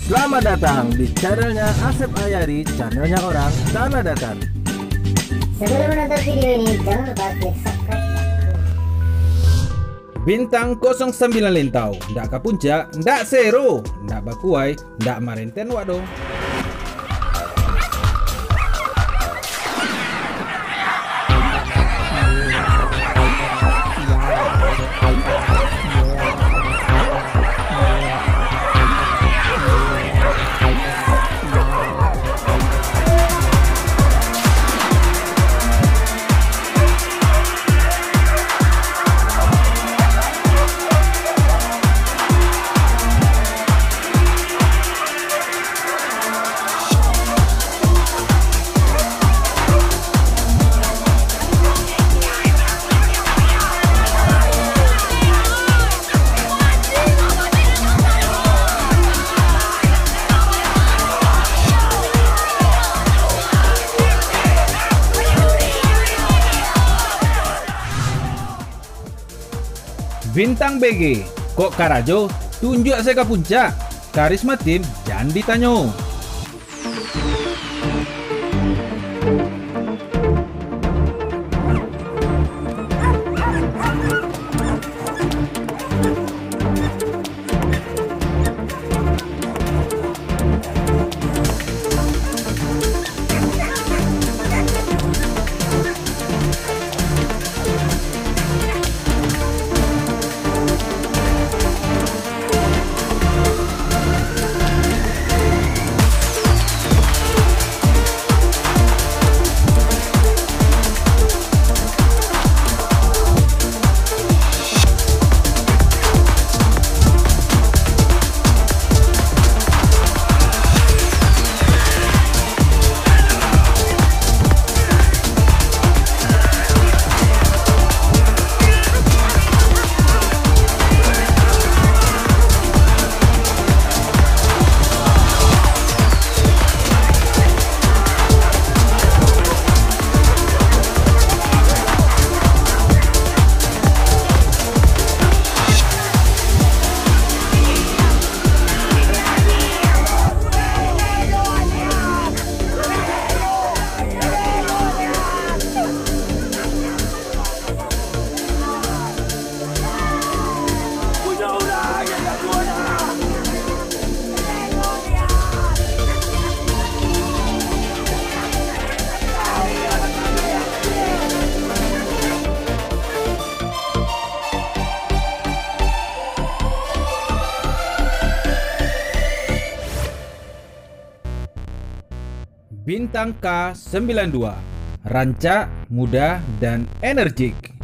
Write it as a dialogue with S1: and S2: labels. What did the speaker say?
S1: Selamat datang di channelnya Asepayari, channelnya orang tanah datar.
S2: Sebelum menonton video ini, jangan lupa klik subscribe.
S3: Bintang 09 lintau, ndak ke puncak, ndak zero, ndak bakuai, ndak marenten waduh. Bintang BG, kok Karajo tunjuk saya ke puncak, karisma tim jangan ditanya. Bintang K92, rancak, muda, dan energik.